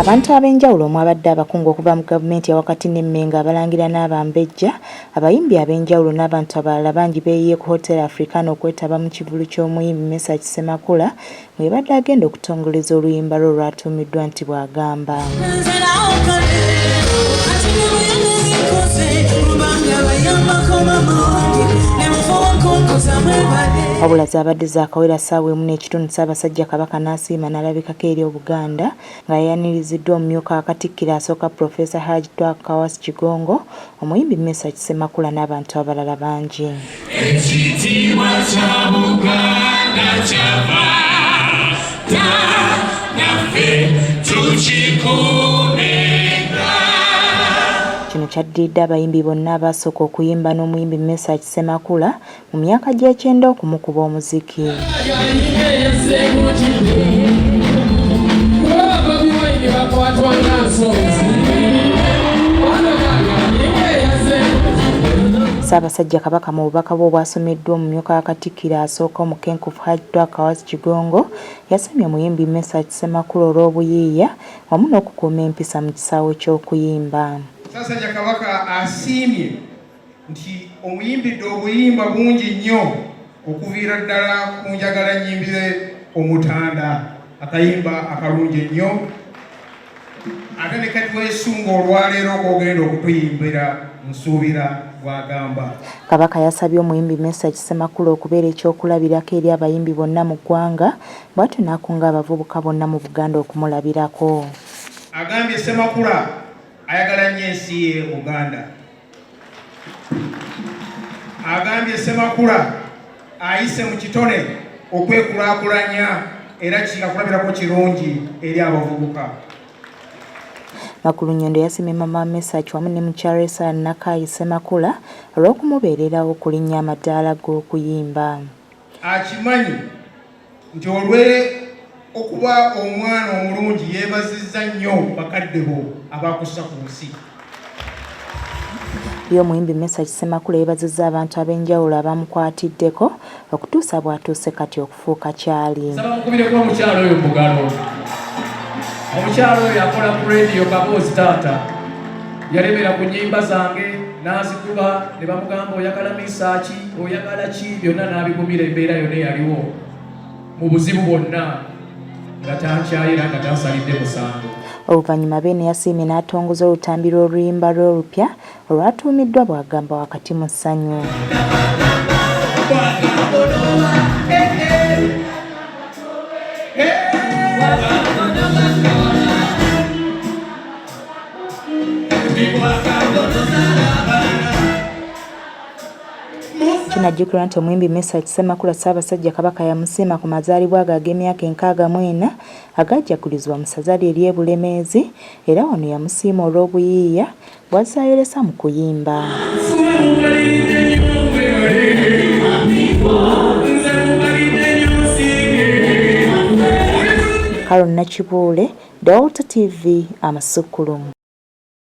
Abantu ab'enjawulo omwabadde abakungu okuva mu gavumenti awakati n'emmenga abalangira n'abambejja abayimbi ab'enjawulo n'abantu abalala bangi beeyiye ku Hotel Africana okwetaba mu kivvulu ky'omuyimbi Mesach Ssemakula mwe yabadde agenda okutongoleza oluyimba lwe olwatuumiddwa nti Bwagamba. Wabula zaabadde zaakawera ssaawa emu n'ekitundu Ssabasaja Kabaka n'asiima n'alabikako eri Obuganda nga yayaniriziddwa omumyuka wa Katikkiro asooka Profesa Hajji Twakawasi Kigongo, omuyimbi Mesach Ssemakula n'abantu abalala bangi. Ekitiibwa kya Buganda kyava naffe tukikuumenga. Kino kyaddiridde abayimbi bonna abasooka okuyimba n'omuyimbi Mesach Ssemakula mu myaka gy'ekyenda okumukuba omuziki. Ssaabasajja Kabaka mu bubaka bwe obwasomeddwa omumyuka wa Katikkiro asooka omukenkufu Hajji Twakawasi Kigongo yasamye omuyimbi Mesach Ssemakula olw'obuyiiya wamu n'okukuuma empisa mu kisaawe ky'okuyimba. Ssaabasajja Kabaka asiimye nti omuyimbidde obuyimba bungi nnyo okuviira ddala ku njagala nnyimbire omutanda akayimba akalungi ennyo ate ne kati weesunga olwaleero k'ogenda okutuyimbira nsuubira Bwagamba. Kabaka yasabye omuyimbi Mesach Ssemakula okubeera ekyokulabirako eri abayimbi bonna mu ggwanga bw'atyo n'akunga abavubuka bonna mu Buganda okumulabirako. Agambye Ssemakula ayagala nnyo ensi ye Buganda. Agambye Ssemakula ayise mu kitone okwekulaakulanya era kinakulabirako kirungi eri abavubuka. Makulunyondo yasimye mama Mesach wamu ne mukyala Nakayi Ssemakula olw'okumubeererawo okulinnya amadaala g'okuyimba. Akimanyi nti olwe okuba omwana omulungi yeebazizza nnyo bakadde bo abakussa ku nsi. Ye omuyimbi Mesach Ssemakula yeebazizza abantu ab'enjawulo abamukwatiddeko okutuusa bw'atuuse kati okufuuka kyali. Sabamukubireko omukyala oyo mugalo. Omukyala oyo akola ku radio Kaboozi taata yalemera ku nnyimba zange n'azikuba ne bamugamba oyagala Mesach oyagala ki byonna n'abigumira embeera yonna eyaliwo mu buzibu bwonna nga tankyayira nga tansalidde musango. Oluvannyuma beene yasiimye n'atongoza olutambi lw'oluyimba lwe olupya olwatuumiddwa Bwagamba wakati mu ssanyu. Kinajjukirwa nti omuyimbi Mesach Ssemakula Ssaabasajja Kabaka yamusiima ku mazaalibwa ge ag'emyaka 64 agajjagulizibwa mu ssaza lye ery'e Bulemeezi era wano yamusiima olw'obuyiiya bw'azaayolesa mu kuyimba. Kalo Nakibuule, Delta TV, Amasukulumu.